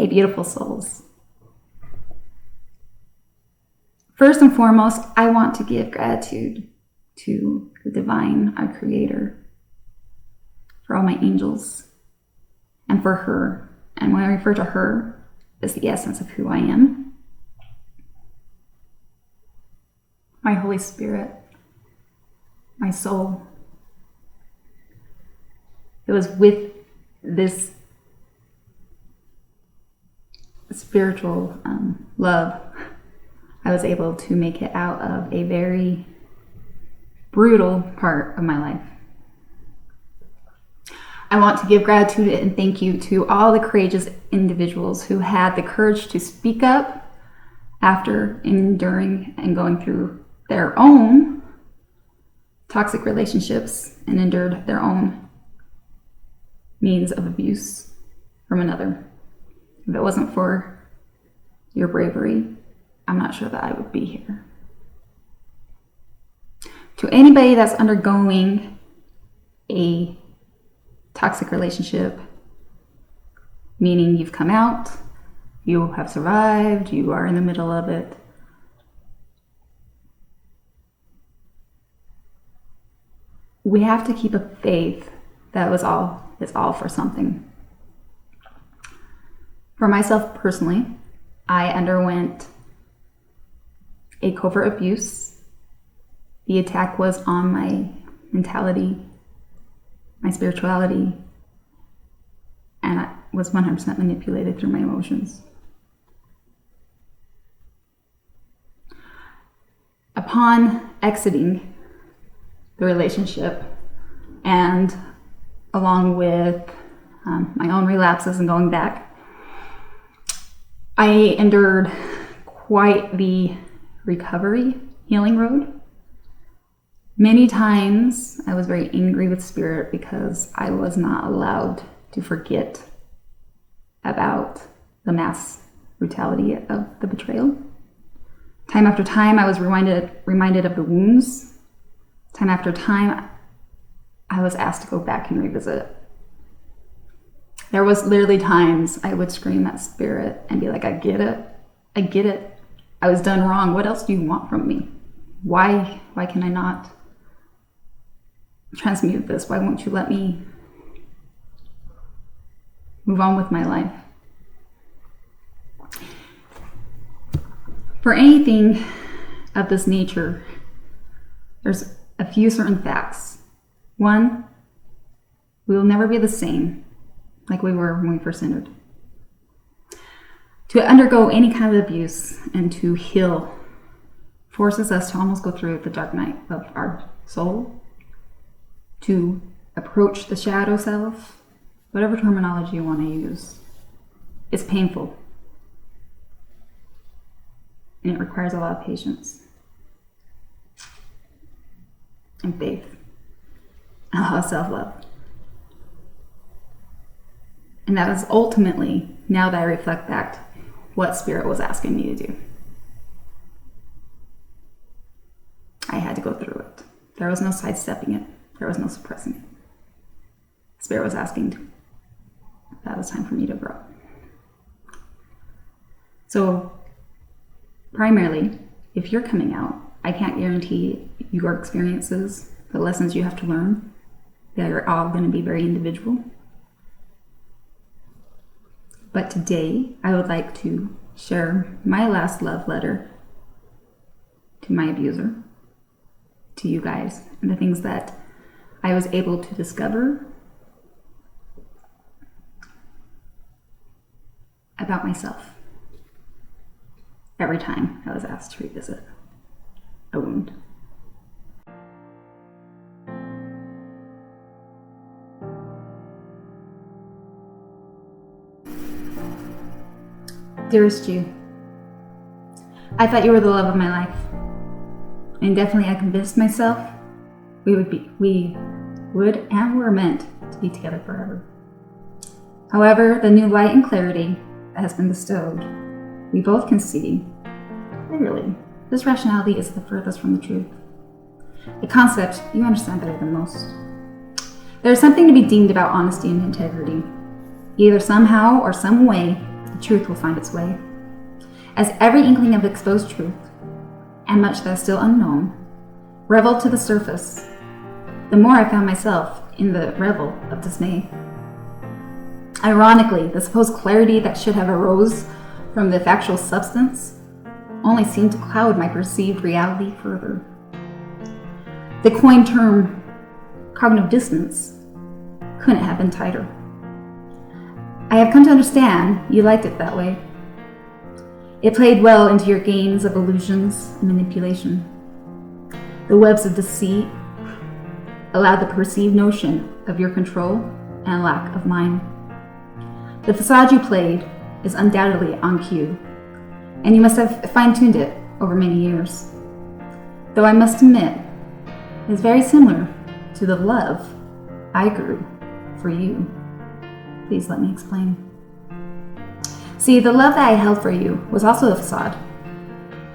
beautiful souls. First and foremost, I want to give gratitude to the divine, our creator, for all my angels, and for her. And when I refer to her, it's the essence of who I am. My Holy Spirit, my soul. It was with this spiritual love I was able to make it out of a very brutal part of my life. I want to give gratitude and thank you to all the courageous individuals who had the courage to speak up after enduring and going through their own toxic relationships and endured their own means of abuse from another. If it wasn't for your bravery, I'm not sure that I would be here. To anybody that's undergoing a toxic relationship, meaning you've come out, you have survived, you are in the middle of it, we have to keep a faith that it's all for something. For myself personally, I underwent a covert abuse. The attack was on my mentality, my spirituality, and I was 100% manipulated through my emotions. Upon exiting the relationship, and along with my own relapses and going back, I endured quite the recovery, healing road. Many times I was very angry with spirit because I was not allowed to forget about the mass brutality of the betrayal. Time after time I was reminded of the wounds. Time after time I was asked to go back and revisit. There was literally times I would scream at spirit and be like, I get it. I was done wrong. What else do you want from me? Why can I not transmute this? Why won't you let me move on with my life? For anything of this nature, there's a few certain facts. One, we will never be the same like we were when we first entered. To undergo any kind of abuse and to heal forces us to almost go through the dark night of our soul, to approach the shadow self, whatever terminology you want to use. It's painful. And it requires a lot of patience and faith and a lot of self-love. And that is ultimately, now that I reflect back, what spirit was asking me to do. I had to go through it. There was no sidestepping it. There was no suppressing it. Spirit was asking, that was time for me to grow. So, primarily, if you're coming out, I can't guarantee your experiences, the lessons you have to learn. They're all going to be very individual. But today, I would like to share my last love letter to my abuser, to you guys, and the things that I was able to discover about myself every time I was asked to revisit a wound. Dearest you, I thought you were the love of my life, and definitely I convinced myself we would and were meant to be together forever. However, the new light and clarity that has been bestowed, we both can see, literally, this rationality is the furthest from the truth. A concept you understand better than most. There is something to be deemed about honesty and integrity. Either somehow or some way, the truth will find its way. As every inkling of exposed truth, and much that is still unknown, reveled to the surface, the more I found myself in the revel of dismay. Ironically, the supposed clarity that should have arose from the factual substance only seemed to cloud my perceived reality further. The coined term cognitive dissonance couldn't have been tighter. I have come to understand you liked it that way. It played well into your games of illusions and manipulation. The webs of deceit allowed the perceived notion of your control and lack of mine. The facade you played is undoubtedly on cue, and you must have fine-tuned it over many years. Though I must admit, it is very similar to the love I grew for you. Please let me explain. See, the love that I held for you was also a facade,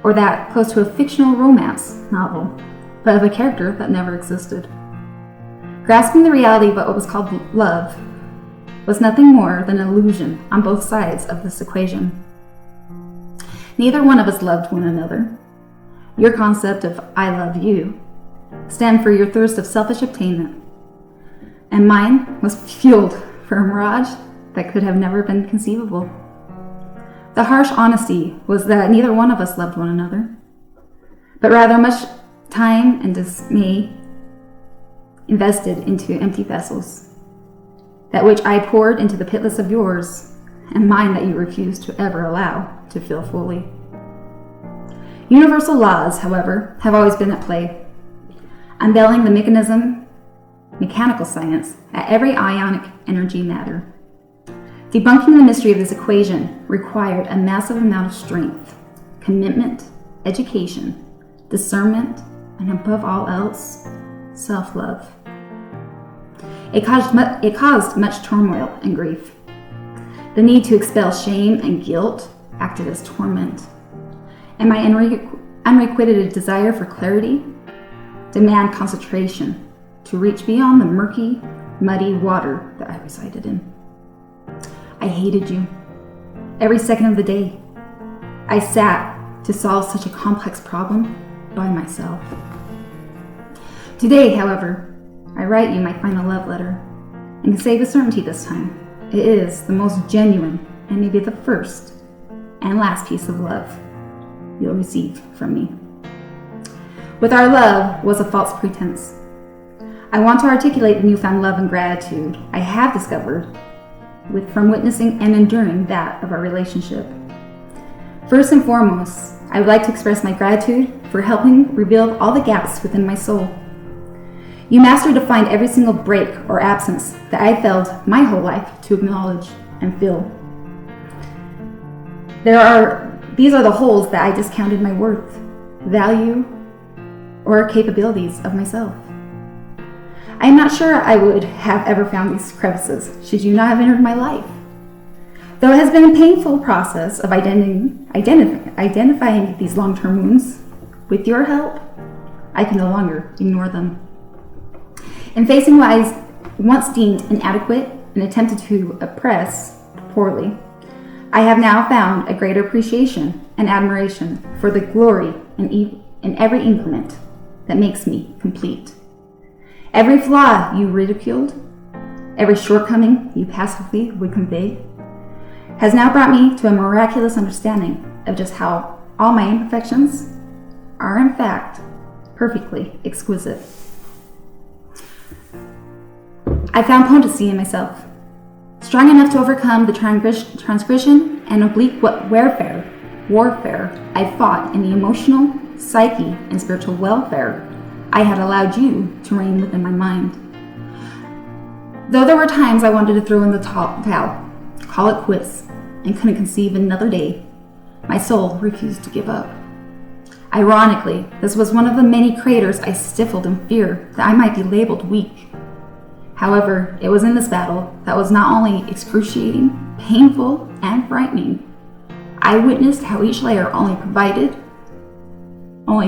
or that close to a fictional romance novel, but of a character that never existed. Grasping the reality of what was called love was nothing more than an illusion on both sides of this equation. Neither one of us loved one another. Your concept of I love you stemmed for your thirst of selfish obtainment, and mine was fueled for a mirage that could have never been conceivable. The harsh honesty was that neither one of us loved one another, but rather much time and dismay invested into empty vessels, that which I poured into the pitless of yours, and mine that you refused to ever allow to fill fully. Universal laws, however, have always been at play, unveiling the mechanical science at every ionic energy matter. Debunking the mystery of this equation required a massive amount of strength, commitment, education, discernment, and above all else, self-love. It caused much turmoil and grief. The need to expel shame and guilt acted as torment, and my unrequited desire for clarity demanded concentration to reach beyond the murky, muddy water that I resided in. I hated you every second of the day. I sat to solve such a complex problem by myself. Today, however, I write you my final love letter, and can say with certainty this time, it is the most genuine and maybe the first and last piece of love you'll receive from me. With our love was a false pretense. I want to articulate the newfound love and gratitude I have discovered from witnessing and enduring that of our relationship. First and foremost, I would like to express my gratitude for helping reveal all the gaps within my soul. You mastered to find every single break or absence that I failed my whole life to acknowledge and fill. These are the holes that I discounted my worth, value, or capabilities of myself. I am not sure I would have ever found these crevices should you not have entered my life. Though it has been a painful process of identifying these long-term wounds, with your help, I can no longer ignore them. In facing what I once deemed inadequate and attempted to oppress poorly, I have now found a greater appreciation and admiration for the glory in every increment that makes me complete. Every flaw you ridiculed, every shortcoming you passively would convey, has now brought me to a miraculous understanding of just how all my imperfections are in fact perfectly exquisite. I found potency in myself, strong enough to overcome the transgression and oblique warfare I fought in the emotional, psyche, and spiritual welfare I had allowed you to reign within my mind. Though there were times I wanted to throw in the towel, call it quits, and couldn't conceive another day, my soul refused to give up. Ironically, this was one of the many craters I stifled in fear that I might be labeled weak. However, it was in this battle that was not only excruciating, painful, and frightening. I witnessed how each layer only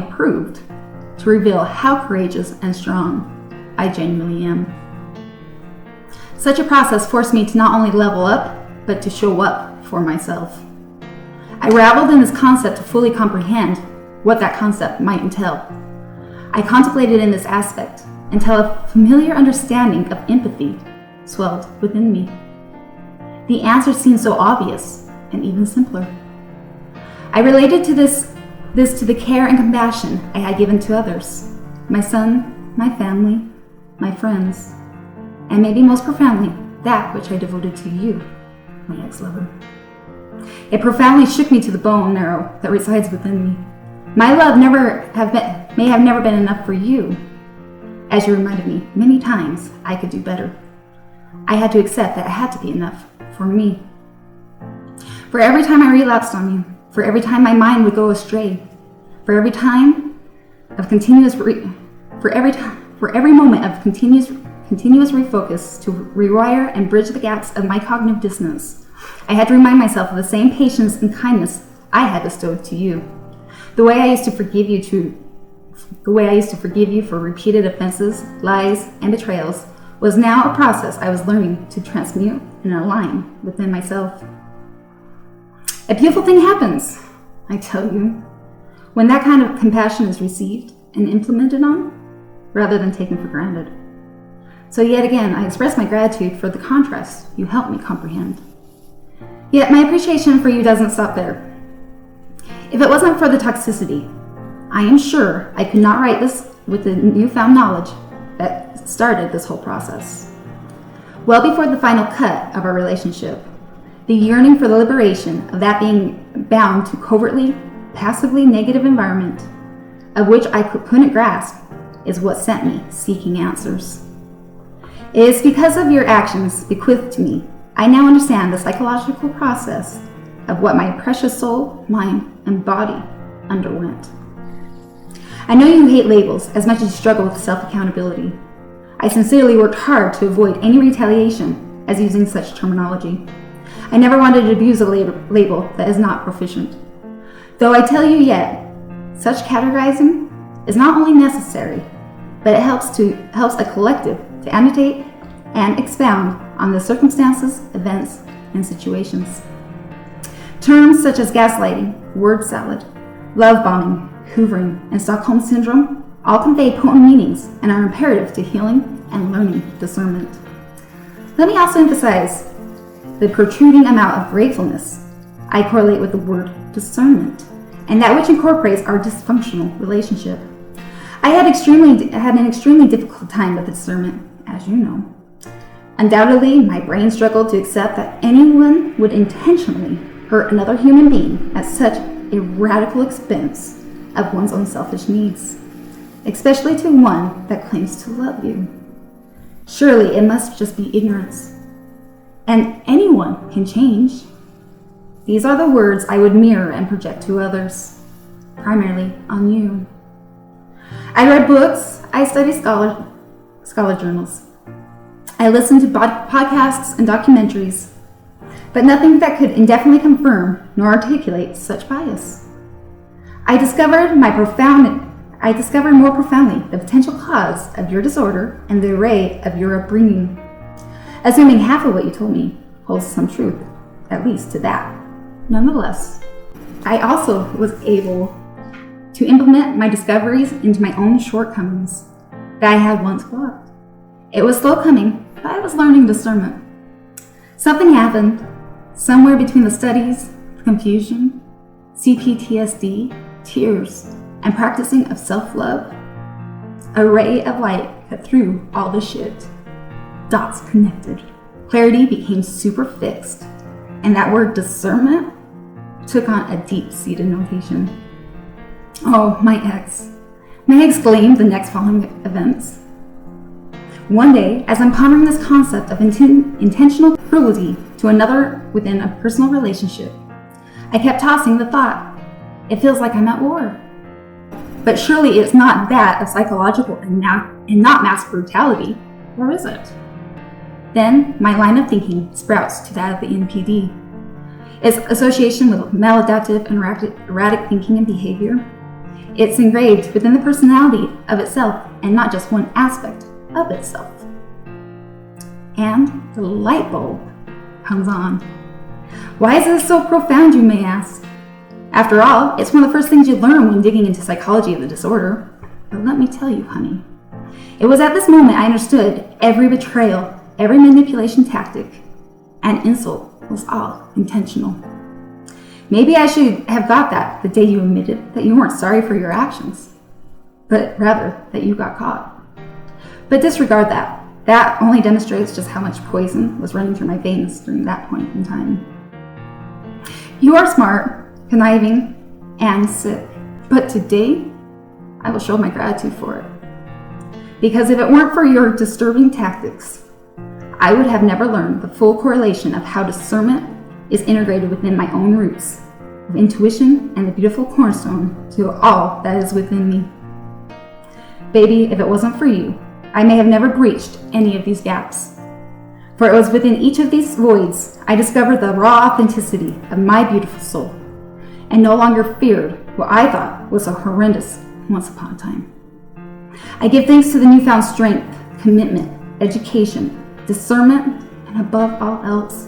proved to reveal how courageous and strong I genuinely am. Such a process forced me to not only level up, but to show up for myself. I reveled in this concept to fully comprehend what that concept might entail. I contemplated in this aspect until a familiar understanding of empathy swelled within me. The answer seemed so obvious and even simpler. I related to this to the care and compassion I had given to others, my son, my family, my friends, and maybe most profoundly, that which I devoted to you, my ex-lover. It profoundly shook me to the bone marrow that resides within me. My love may have never been enough for you. As you reminded me many times, I could do better. I had to accept that it had to be enough for me. For every time I relapsed on you, for every time my mind would go astray, for every moment of continuous refocus to rewire and bridge the gaps of my cognitive dissonance, I had to remind myself of the same patience and kindness I had bestowed to you. The way I used to forgive you for repeated offenses, lies, and betrayals was now a process I was learning to transmute and align within myself. A beautiful thing happens, I tell you, when that kind of compassion is received and implemented on, rather than taken for granted. So yet again, I express my gratitude for the contrast you helped me comprehend. Yet my appreciation for you doesn't stop there. If it wasn't for the toxicity, I am sure I could not write this with the newfound knowledge that started this whole process. Well before the final cut of our relationship, the yearning for the liberation of that being bound to covertly, passively negative environment, of which I couldn't grasp, is what sent me seeking answers. It is because of your actions bequeathed to me, I now understand the psychological process of what my precious soul, mind, and body underwent. I know you hate labels as much as you struggle with self-accountability. I sincerely worked hard to avoid any retaliation as using such terminology. I never wanted to abuse a label that is not proficient. Though I tell you yet, such categorizing is not only necessary, but it helps a collective to annotate and expound on the circumstances, events, and situations. Terms such as gaslighting, word salad, love bombing, hoovering, and Stockholm Syndrome all convey potent meanings and are imperative to healing and learning discernment. Let me also emphasize the protruding amount of gratefulness I correlate with the word discernment, and that which incorporates our dysfunctional relationship. I had an extremely difficult time with discernment, as you know. Undoubtedly, my brain struggled to accept that anyone would intentionally hurt another human being at such a radical expense of one's own selfish needs, especially to one that claims to love you. Surely it must just be ignorance. And anyone can change. These are the words I would mirror and project to others, primarily on you. I read books, I studied scholar journals. I listened to podcasts and documentaries, but nothing that could indefinitely confirm nor articulate such bias. I discovered more profoundly the potential cause of your disorder and the array of your upbringing. Assuming half of what you told me holds some truth, at least to that. Nonetheless, I also was able to implement my discoveries into my own shortcomings that I had once blocked. It was slow coming, but I was learning discernment. Something happened somewhere between the studies, confusion, CPTSD, tears, and practicing of self-love. A ray of light cut through all the shit. Dots connected. Clarity became super fixed, and that word discernment took on a deep-seated notation. Oh, my ex. May I exclaim the next following events? One day, as I'm pondering this concept of intentional cruelty to another within a personal relationship, I kept tossing the thought, it feels like I'm at war. But surely it's not that of psychological and not mass brutality, or is it? Then my line of thinking sprouts to that of the NPD. Its association with maladaptive and erratic thinking and behavior. It's engraved within the personality of itself and not just one aspect of itself. And the light bulb comes on. Why is this so profound, you may ask? After all, it's one of the first things you learn when digging into psychology of the disorder. But let me tell you, honey, it was at this moment I understood every betrayal, every manipulation tactic, and insult was all intentional. Maybe I should have thought that the day you admitted that you weren't sorry for your actions, but rather that you got caught. But disregard that. That only demonstrates just how much poison was running through my veins during that point in time. You are smart, conniving, and sick, but today I will show my gratitude for it. Because if it weren't for your disturbing tactics, I would have never learned the full correlation of how discernment is integrated within my own roots of intuition and the beautiful cornerstone to all that is within me. Baby, if it wasn't for you, I may have never breached any of these gaps. For it was within each of these voids I discovered the raw authenticity of my beautiful soul, and no longer feared what I thought was so horrendous once upon a time. I give thanks to the newfound strength, commitment, education, discernment, and above all else,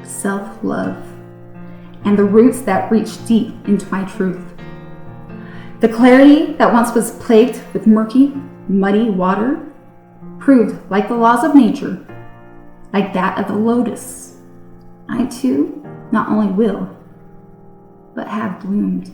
self-love, and the roots that reach deep into my truth. The clarity that once was plagued with murky, muddy water proved, like the laws of nature, like that of the lotus, I too not only will, but have bloomed.